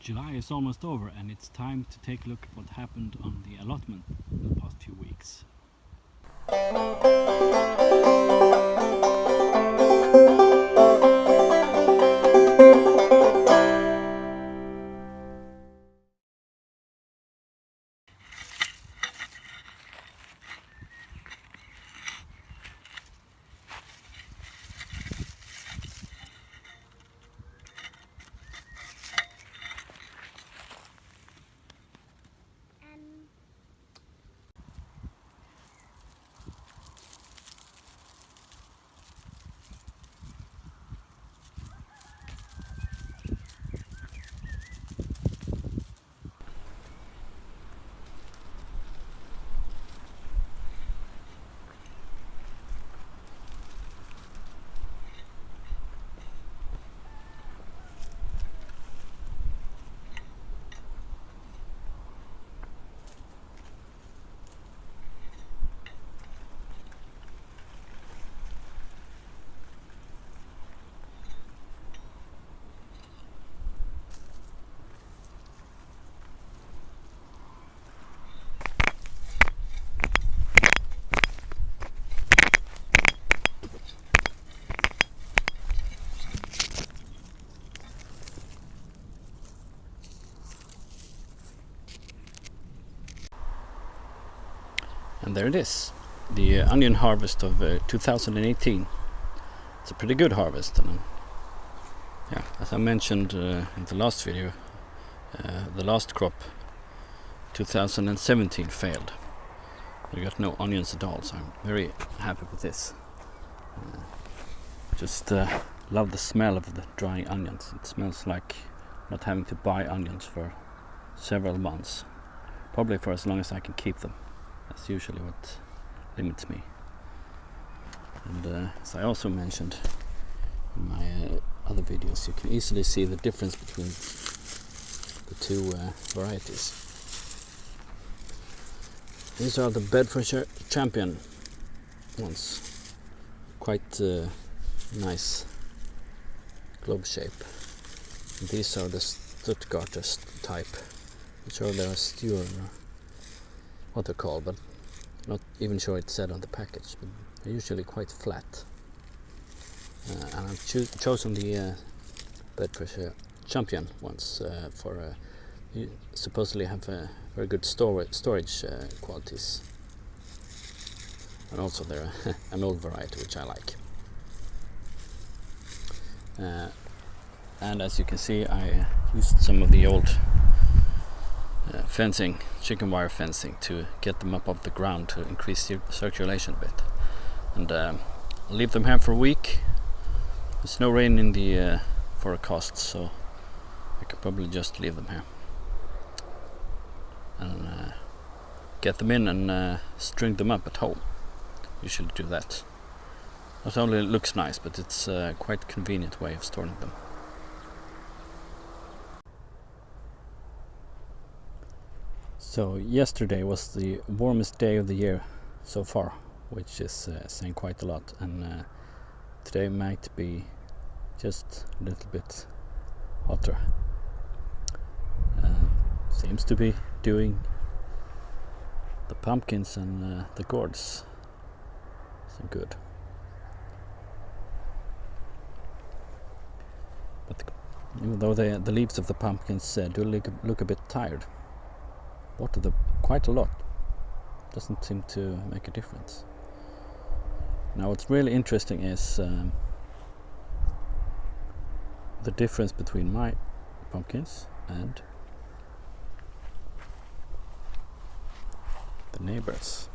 July is almost over, and it's time to take a look at what happened on the allotment in the past few weeks. And there it is, the onion harvest of 2018. It's a pretty good harvest, and yeah, as I mentioned in the last video, the last crop 2017 failed. We got no onions at all, so I'm very happy with this. Just love the smell of the drying onions. It smells like not having to buy onions for several months, probably for as long as I can keep them. That's usually what limits me. And as I also mentioned in my other videos, you can easily see the difference between the two varieties. These are the Bedfordshire Champion ones. Quite nice globe shape. And these are the Stuttgarter type, which are the stew, what they're called, but not even sure it's said on the package. But they're usually quite flat. And I've chosen the Bedfordshire Champion ones for you supposedly have very good storage qualities, and also they're an old variety which I like. And as you can see, I used some of the old fencing, chicken wire fencing, to get them up off the ground to increase circulation a bit. And I'll leave them here for a week. There's no rain in the forecast, so I could probably just leave them here and get them in and string them up at home. Usually do that. Not only it looks nice, but it's quite a convenient way of storing them. So yesterday was the warmest day of the year so far, which is saying quite a lot, and today might be just a little bit hotter. Seems to be doing the pumpkins and the gourds some good. But even though the leaves of the pumpkins do look a bit tired, water them quite a lot. Doesn't seem to make a difference. Now what's really interesting is the difference between my pumpkins and the neighbors.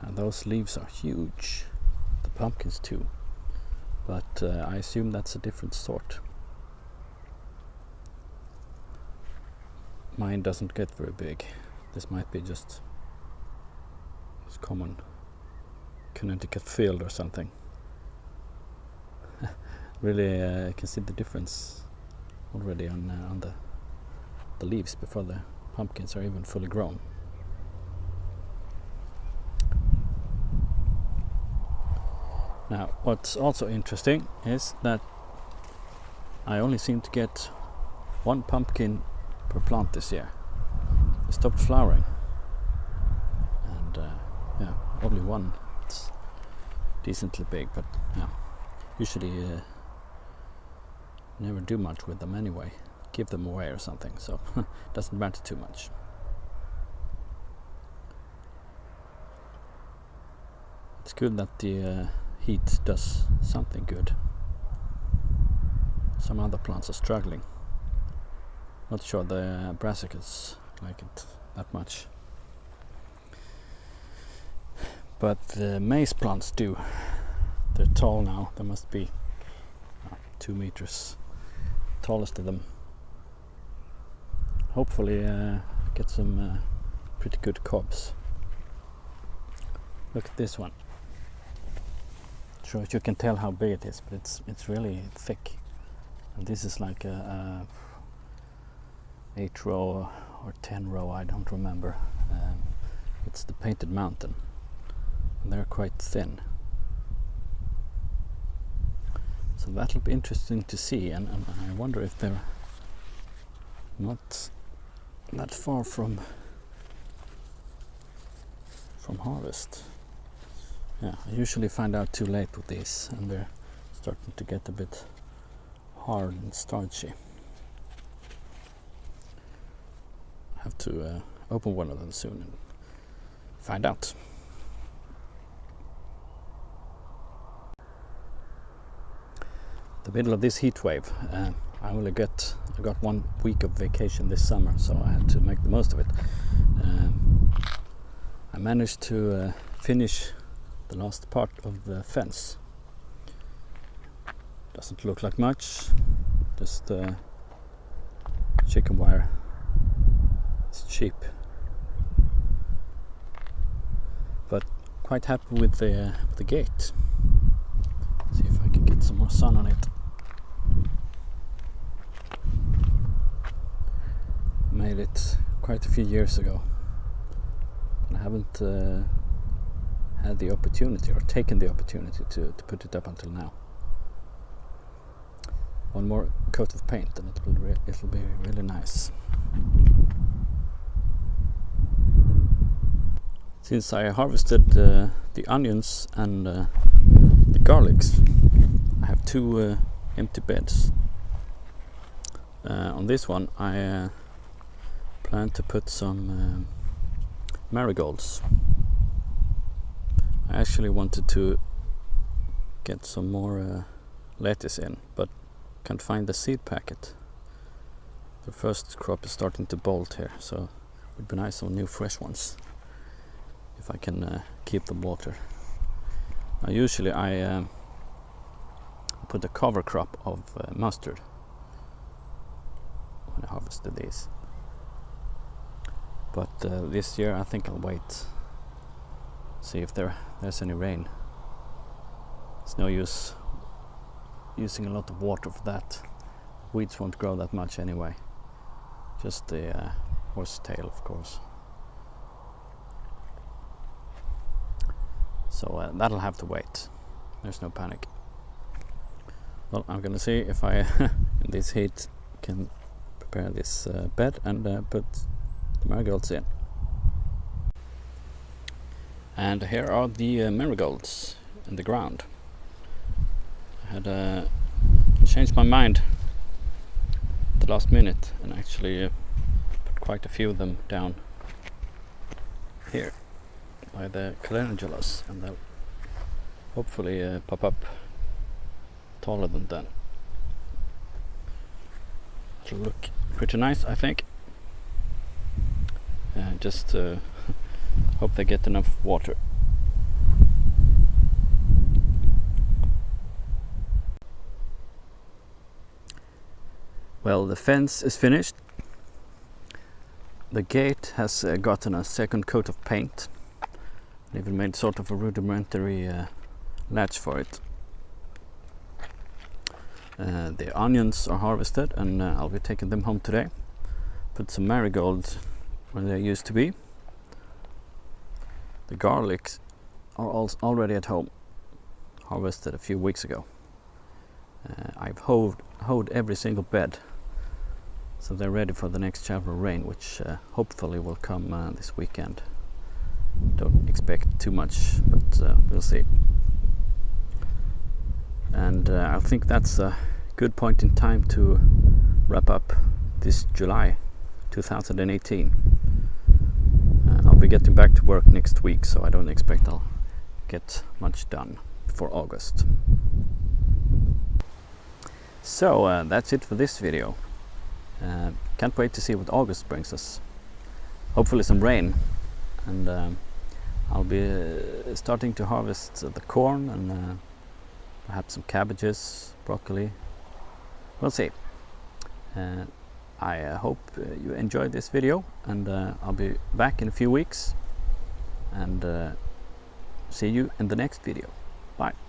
And those leaves are huge. The pumpkins too. But I assume that's a different sort. Mine doesn't get very big. This might be just this common Connecticut field or something. Really, I can see the difference already on the leaves before the pumpkins are even fully grown. Now, what's also interesting is that I only seem to get one pumpkin per plant this year. It stopped flowering, and yeah, only one. It's decently big, but yeah, usually never do much with them anyway. Give them away or something, so doesn't matter too much. It's good that the heat does something good. Some other plants are struggling. Not sure the brassicas like it that much, but the maize plants do. They're tall now. They must be 2 meters. Tallest of them. Hopefully get some pretty good cobs. Look at this one. Sure, you can tell how big it is, but it's really thick. And this is like a 8 row or 10 row, I don't remember. It's the Painted Mountain, and they're quite thin. So that'll be interesting to see, and I wonder if they're not that far from harvest. Yeah, I usually find out too late with these, and they're starting to get a bit hard and starchy. I have to open one of them soon and find out. The middle of this heat wave, I got 1 week of vacation this summer, so I had to make the most of it. I managed to finish the last part of the fence. Doesn't look like much, just chicken wire. It's cheap, but quite happy with the gate. See if I can get some more sun on it. Made it quite a few years ago. I haven't had the opportunity or taken the opportunity to put it up until now. One more coat of paint and it'll be really nice. Since I harvested the onions and the garlics, I have 2 empty beds. On this one I plan to put some marigolds. I actually wanted to get some more lettuce in, but can't find the seed packet. The first crop is starting to bolt here, so it would be nice on new fresh ones if I can keep the water. Now usually I put a cover crop of mustard when I harvested these, but this year I think I'll wait, see if there's any rain. It's no use using a lot of water for that. Weeds won't grow that much anyway, just the horsetail of course. So that'll have to wait. There's no panic. Well, I'm gonna see if I in this heat can prepare this bed and put the marigolds in. And here are the marigolds in the ground. I had changed my mind at the last minute and actually put quite a few of them down here by the calendulas, and they'll hopefully pop up taller than that. It'll look pretty nice, I think. Just hope they get enough water. Well, the fence is finished. The gate has gotten a second coat of paint. I even made sort of a rudimentary latch for it. The onions are harvested and I'll be taking them home today. Put some marigolds where they used to be. The garlics are already at home, harvested a few weeks ago. I've hoed hoed every single bed, so they're ready for the next shower of rain, which hopefully will come this weekend. Don't expect too much, but we'll see. And I think that's a good point in time to wrap up this July 2018. I'll be getting back to work next week, so I don't expect I'll get much done before August. So that's it for this video. Can't wait to see what August brings us. Hopefully some rain, and I'll be starting to harvest the corn and perhaps some cabbages, broccoli. We'll see. I hope you enjoyed this video, and I'll be back in a few weeks, and see you in the next video. Bye.